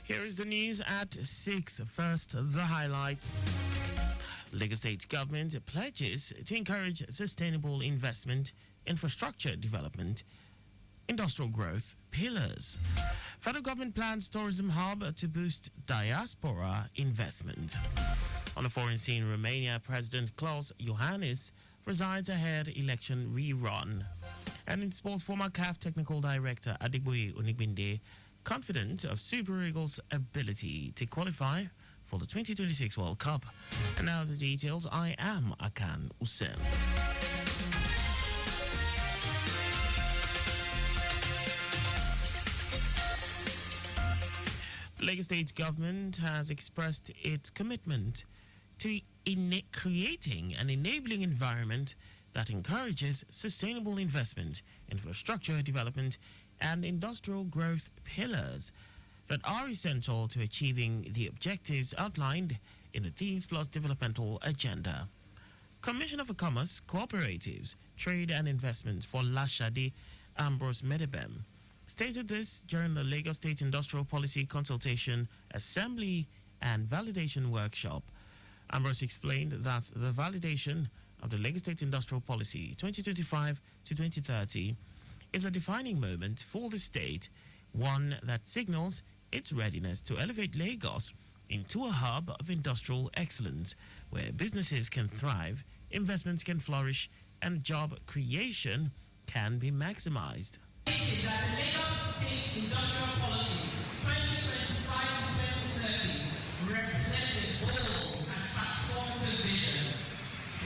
Here is the news at 6. First, the highlights. Lagos State government pledges to encourage sustainable investment, infrastructure development, industrial growth pillars. Federal government plans tourism hub to boost diaspora investment. On the foreign scene, Romania President Klaus Iohannis resides ahead election rerun. And in sports, former CAF technical director Adigboye Onigbinde confident of Super Eagles' ability to qualify for the 2026 World Cup. And now the details. I am Akan Usen. The Lagos State government has expressed its commitment to creating an enabling environment that encourages sustainable investment, infrastructure development, and industrial growth pillars that are essential to achieving the objectives outlined in the Themes Plus Developmental Agenda. Commissioner for Commerce, Cooperatives, Trade and Investment for Lashadi, Ambrose Medebem, stated this during the Lagos State Industrial Policy Consultation, Assembly and Validation Workshop. Ambrose explained that the validation of the Lagos State Industrial Policy 2025 to 2030 is a defining moment for the state, one that signals its readiness to elevate Lagos into a hub of industrial excellence where businesses can thrive, investments can flourish, and job creation can be maximized. That the Lagos State Industrial Policy 2025 to 2030 represents a bold and transformative vision,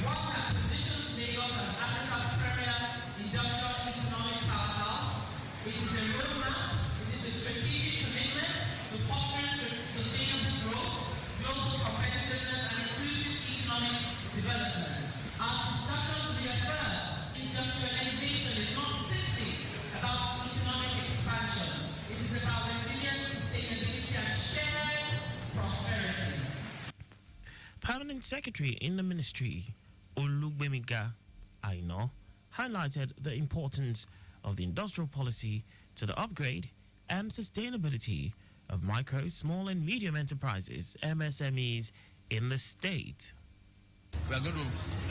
one that positions Lagos as Africa's premier industrial economic powerhouse. It is a roadmap, it is a strategic commitment to fostering sustainable growth, global competitiveness, and inclusive economic development. Our discussions reaffirm industrialization is not simply about economic expansion. It is about resilience, sustainability, and shared prosperity. Permanent Secretary in the Ministry, Olugbemiga Aino, highlighted the importance of the industrial policy to the upgrade and sustainability of micro, small, and medium enterprises, MSMEs, in the state. We are going to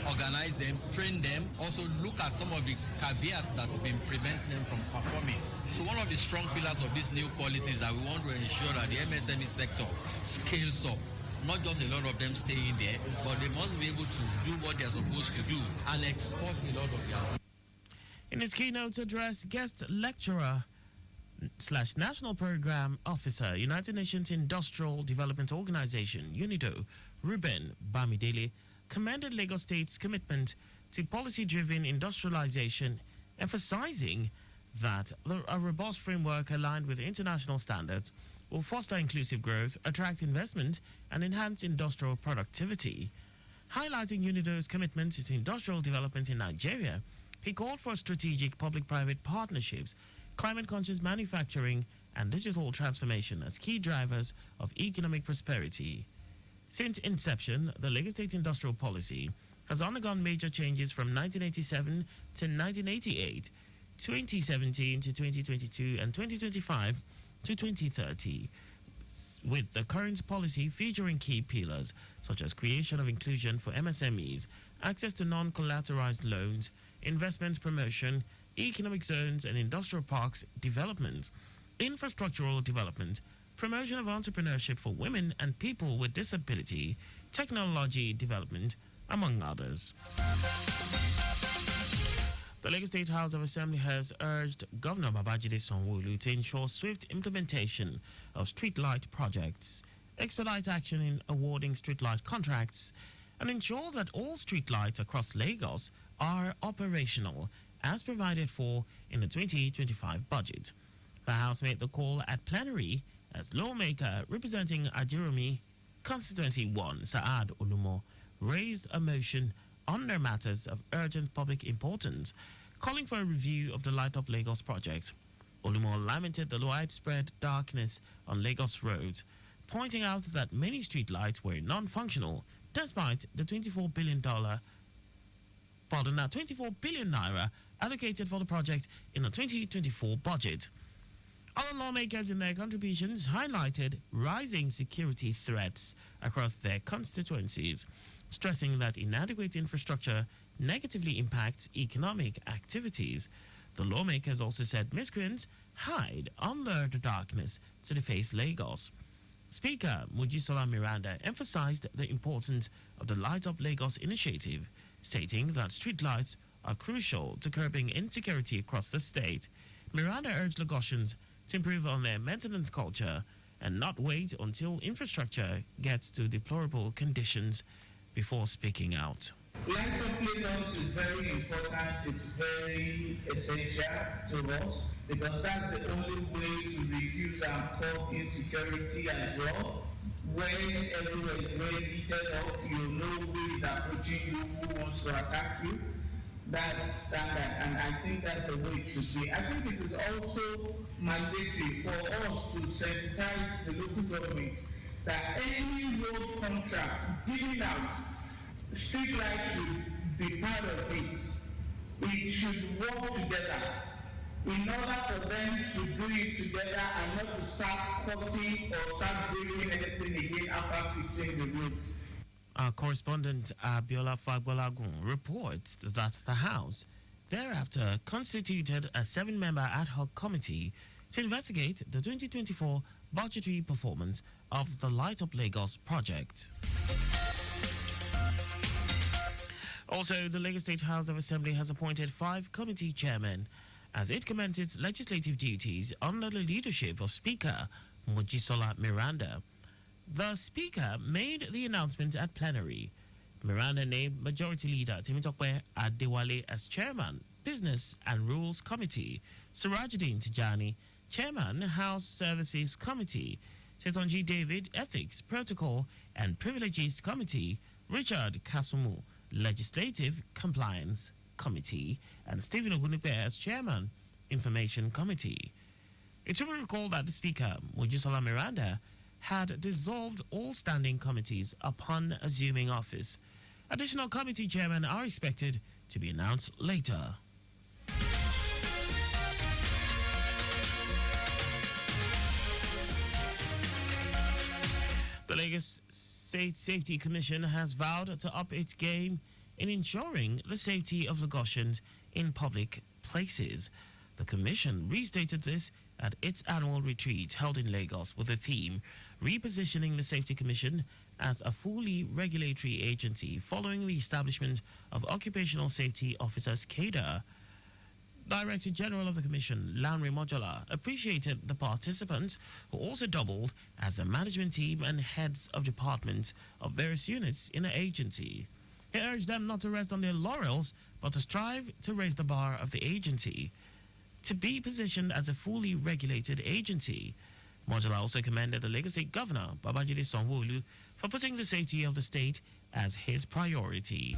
organize them, train them, also look at some of the caveats that's been preventing them from performing. So one of the strong pillars of this new policy is that we want to ensure that the MSME sector scales up. Not just a lot of them staying there, but they must be able to do what they're supposed to do and export a lot of their. In his keynote address, guest lecturer / National Program Officer, United Nations Industrial Development Organization, UNIDO, Ruben Bamidele, commended Lagos State's commitment to policy-driven industrialization, emphasizing that a robust framework aligned with international standards will foster inclusive growth, attract investment, and enhance industrial productivity. Highlighting UNIDO's commitment to industrial development in Nigeria, he called for strategic public-private partnerships, climate-conscious manufacturing, and digital transformation as key drivers of economic prosperity. Since inception, the Lagos State Industrial Policy has undergone major changes from 1987 to 1988, 2017 to 2022, and 2025 to 2030, with the current policy featuring key pillars such as creation of inclusion for MSMEs, access to non-collateralized loans, investment promotion, economic zones and industrial parks development, infrastructural development, promotion of entrepreneurship for women and people with disability, technology development, among others. The Lagos State House of Assembly has urged Governor Babajide Sanwo-Olu to ensure swift implementation of streetlight projects, expedite action in awarding streetlight contracts, and ensure that all streetlights across Lagos are operational as provided for in the 2025 budget. The House made the call at plenary as lawmaker representing Ajiromi Constituency 1, Saad Olumo, raised a motion under matters of urgent public importance, calling for a review of the Light Up Lagos project. Olumo lamented the widespread darkness on Lagos roads, pointing out that many streetlights were non-functional despite the $24 billion naira allocated for the project in the 2024 budget. Other lawmakers in their contributions highlighted rising security threats across their constituencies, stressing that inadequate infrastructure negatively impacts economic activities. The lawmakers also said miscreants hide under the darkness to deface Lagos. Speaker Mujisola Miranda emphasized the importance of the Light Up Lagos initiative, stating that streetlights are crucial to curbing insecurity across the state. Miranda urged Lagosians to improve on their maintenance culture and not wait until infrastructure gets to deplorable conditions before speaking out. Light up Lagos is very important, it's very essential to us because that's the only way to reduce and curb insecurity as well. When everywhere is very heated up, you know who is approaching you, who wants to attack you. That's standard, and I think that's the way it should be. I think it is also mandatory for us to sensitize the local government that any road contract given out, street lights should be part of it. It should work together in order for them to do it together and not to start cutting or start breaking anything again after fixing the road. Our correspondent Abiola Fagbolagun reports that the House thereafter constituted a 7-member ad hoc committee to investigate the 2024 budgetary performance of the Light Up Lagos project. Also, the Lagos State House of Assembly has appointed 5 committee chairmen as it commenced its legislative duties under the leadership of Speaker Mojisola Miranda. The Speaker made the announcement at plenary. Miranda named Majority Leader Temitope Adewale as Chairman, Business and Rules Committee, Sirajuddin Tijani, Chairman, House Services Committee, Setonji David, Ethics, Protocol and Privileges Committee, Richard Kasumu, Legislative Compliance Committee, and Stephen Ogunigbe as Chairman, Information Committee. It should be recalled that the Speaker, Mojisola Miranda, had dissolved all standing committees upon assuming office. Additional committee chairmen are expected to be announced later. The Lagos State Safety Commission has vowed to up its game in ensuring the safety of Lagosians in public places. The Commission restated this at its annual retreat held in Lagos with the theme Repositioning the Safety Commission as a fully regulatory agency following the establishment of Occupational Safety Officers Cadre. Director General of the Commission, Lanre Mojola, appreciated the participants who also doubled as the management team and heads of departments of various units in the agency. He urged them not to rest on their laurels, but to strive to raise the bar of the agency to be positioned as a fully regulated agency. Mojola also commended the Lagos State Governor, Babajide Sanwo-Olu, for putting the safety of the state as his priority.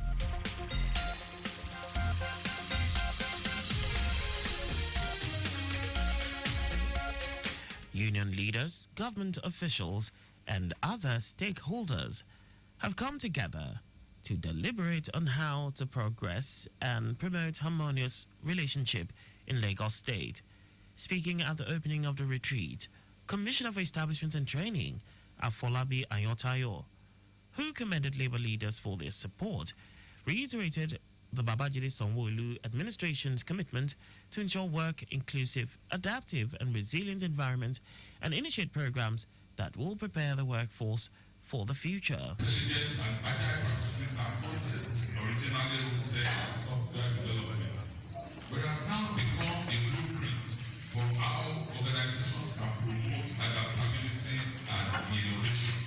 Union leaders, government officials, and other stakeholders have come together to deliberate on how to progress and promote harmonious relationship in Lagos State. Speaking at the opening of the retreat, Commissioner for Establishment and Training, Afolabi Ayotayo, who commended labor leaders for their support, reiterated the Babajide Sanwo-Olu administration's commitment to ensure work inclusive, adaptive and resilient environment and initiate programs that will prepare the workforce for the future. Intelligence and agile practices are concepts originally rooted in software development, but have now become a blueprint for how organizations can promote adaptability and innovation.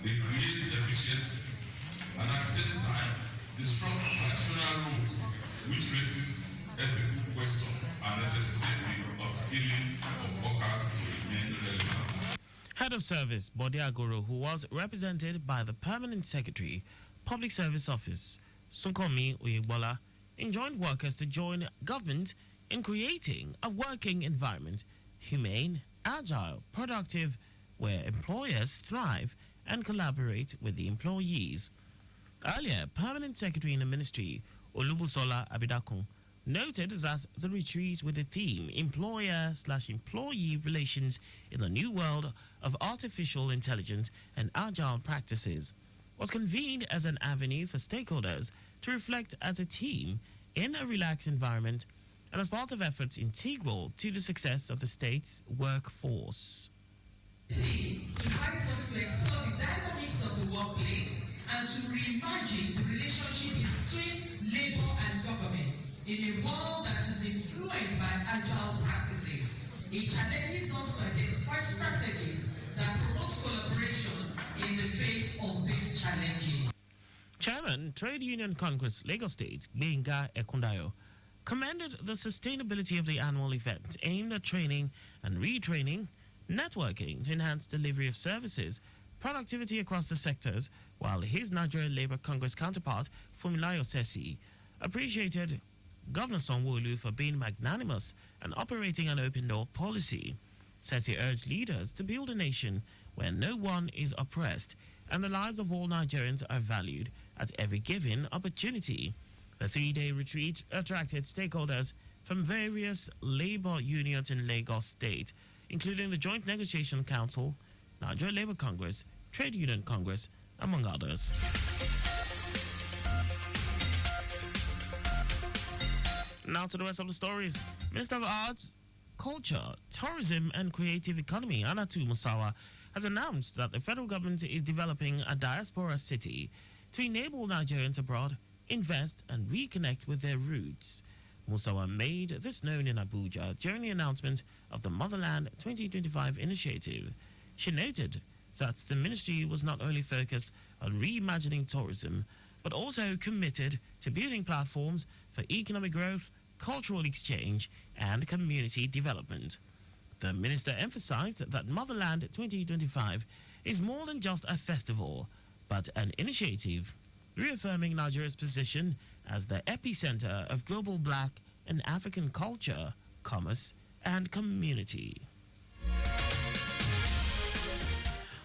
They create efficiencies and at the same time disrupt traditional rules, which raises ethical questions and necessitates the upskilling of workers to remain relevant. Head of Service Bode Agoro, who was represented by the Permanent Secretary, Public Service Office, Sunkomi Oyebola, enjoined workers to join government in creating a working environment, humane, agile, productive, where employers thrive and collaborate with the employees. Earlier, Permanent Secretary in the Ministry, Olubusola Abidakun, noted that the retreat with the theme employer/employee relations in the new world of artificial intelligence and agile practices was convened as an avenue for stakeholders to reflect as a team in a relaxed environment and as part of efforts integral to the success of the state's workforce. Invites us to explore the dynamics of the workplace and to reimagine the relationship between labor and government in a world that is influenced by agile practices. It challenges us to identify strategies that promote collaboration in the face of these challenges. Chairman, Trade Union Congress, Lagos State, Gbenga Ekundayo, commended the sustainability of the annual event aimed at training and retraining, networking to enhance delivery of services, productivity across the sectors, while his Nigeria Labour Congress counterpart, Fumilayo Sesi, appreciated Governor Sanwo-Olu for being magnanimous and operating an open-door policy. Sesi urged leaders to build a nation where no one is oppressed and the lives of all Nigerians are valued at every given opportunity. The three-day retreat attracted stakeholders from various labor unions in Lagos State, including the Joint Negotiation Council, Nigeria Labour Congress, Trade Union Congress, among others. Now to the rest of the stories. Minister of Arts, Culture, Tourism and Creative Economy, Anatu Musawa, has announced that the federal government is developing a diaspora city to enable Nigerians abroad invest and reconnect with their roots. Musawa made this known in Abuja during the announcement of the Motherland 2025 initiative. She noted that the ministry was not only focused on reimagining tourism, but also committed to building platforms for economic growth, cultural exchange, and community development. The minister emphasized that Motherland 2025 is more than just a festival, but an initiative, reaffirming Nigeria's position as the epicenter of global Black and African culture, commerce, and community.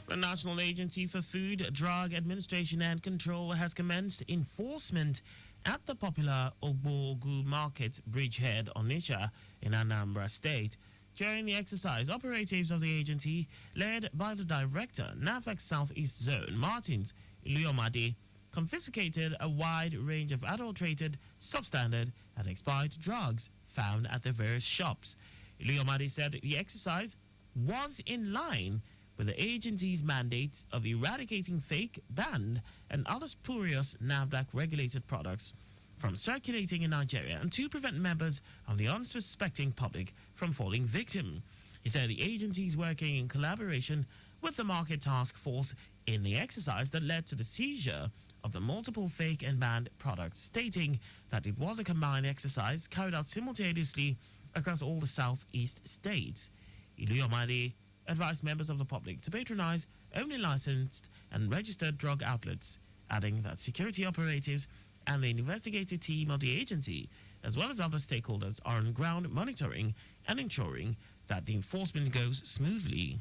The National Agency for Food, Drug Administration and Control has commenced enforcement at the popular Ogbogu Market Bridgehead, Onitsha, in Anambra State. During the exercise, operatives of the agency, led by the director, NAFEC Southeast Zone, Martins Iluyomade, confiscated a wide range of adulterated, substandard, and expired drugs found at the various shops. Iluyomade said the exercise was in line with the agency's mandate of eradicating fake, banned, and other spurious NAFDAC-regulated products from circulating in Nigeria and to prevent members of the unsuspecting public from falling victim. He said the agency is working in collaboration with the Market Task Force in the exercise that led to the seizure of the multiple fake and banned products, stating that it was a combined exercise carried out simultaneously across all the southeast states. Iluyomade advised members of the public to patronize only licensed and registered drug outlets, adding that security operatives and the investigative team of the agency, as well as other stakeholders, are on ground monitoring and ensuring that the enforcement goes smoothly.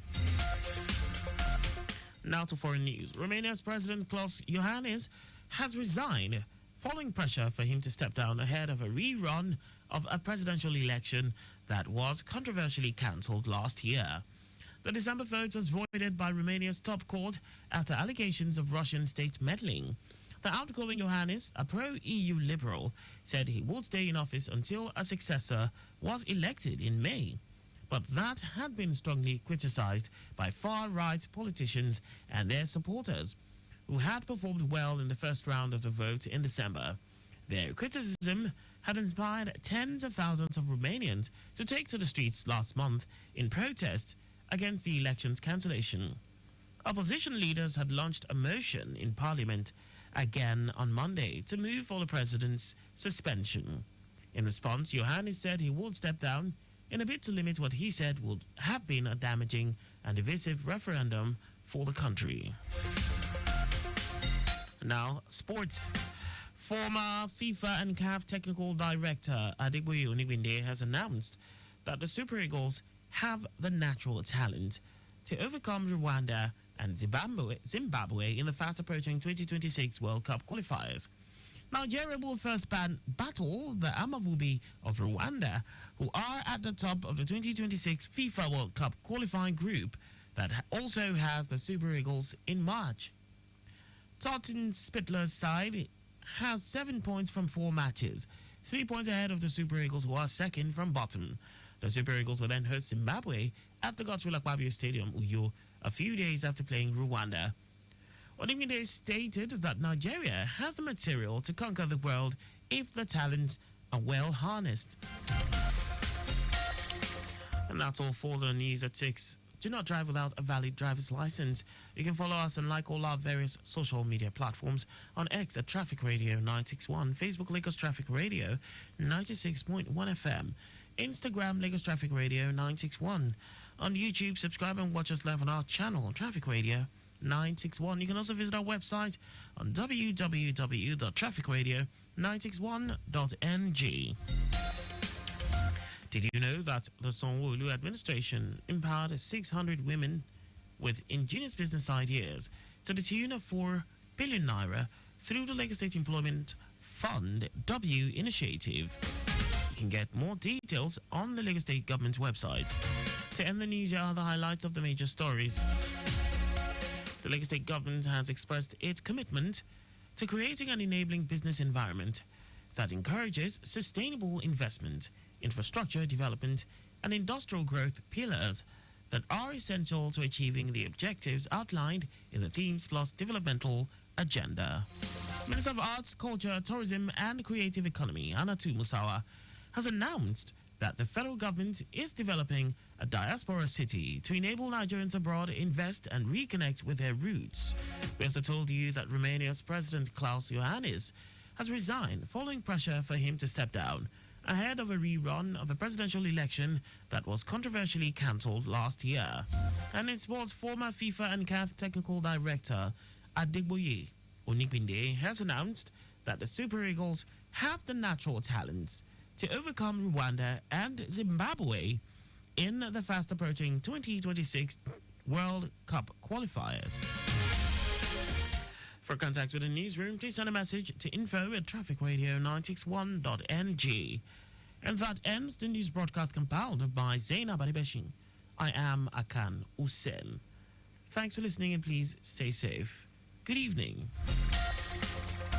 Now to foreign news. Romania's President Klaus Iohannis has resigned following pressure for him to step down ahead of a rerun of a presidential election that was controversially cancelled last year. The December vote was voided by Romania's top court after allegations of Russian state meddling. The outgoing Iohannis, a pro-EU liberal, said he would stay in office until a successor was elected in May. But that had been strongly criticized by far-right politicians and their supporters, who had performed well in the first round of the vote in December. Their criticism had inspired tens of thousands of Romanians to take to the streets last month in protest against the election's cancellation. Opposition leaders had launched a motion in parliament again on Monday to move for the president's suspension. In response, Iohannis said he would step down in a bid to limit what he said would have been a damaging and divisive referendum for the country. Now, sports. Former FIFA and CAF technical director Adegboye Onigbinde has announced that the Super Eagles have the natural talent to overcome Rwanda and Zimbabwe in the fast-approaching 2026 World Cup qualifiers. Nigeria will first battle the Amavubi of Rwanda, who are at the top of the 2026 FIFA World Cup qualifying group that also has the Super Eagles in March. Totten Spittler's side has 7 points from 4 matches, 3 points ahead of the Super Eagles, who are second from bottom. The Super Eagles will then host Zimbabwe at the Godswill Akpabio Stadium, Uyo, a few days after playing Rwanda. Odimide stated that Nigeria has the material to conquer the world if the talents are well harnessed. And that's all for the news at 6. Do not drive without a valid driver's license. You can follow us and like all our various social media platforms on X at Traffic Radio 961, Facebook Lagos Traffic Radio 96.1 FM, Instagram Lagos Traffic Radio 961. On YouTube, subscribe and watch us live on our channel, Traffic Radio 961. You can also visit our website on www.trafficradio961.ng. Did you know that the Sanwo-Olu administration empowered 600 women with ingenious business ideas to the tune of 4 billion naira through the Lagos State Employment Fund W initiative? You can get more details on the Lagos State government website. To end the news, here are the highlights of the major stories. The Lagos State government has expressed its commitment to creating an enabling business environment that encourages sustainable investment, infrastructure development, and industrial growth pillars that are essential to achieving the objectives outlined in the Themes Plus Developmental Agenda. Minister of Arts, Culture, Tourism, and Creative Economy, Anatu Musawa, has announced that the federal government is developing a diaspora city to enable Nigerians abroad invest and reconnect with their roots. We also told you that Romania's President Klaus Iohannis has resigned following pressure for him to step down ahead of a rerun of a presidential election that was controversially cancelled last year. And in sports, former FIFA and CAF technical director Adegboye Onigbinde has announced that the Super Eagles have the natural talents to overcome Rwanda and Zimbabwe in the fast approaching 2026 World Cup qualifiers. For contact with the newsroom, please send a message to info@trafficradio961.ng. And that ends the news broadcast compiled by Zainab Adibeshin. I am Akan Usen. Thanks for listening and please stay safe. Good evening.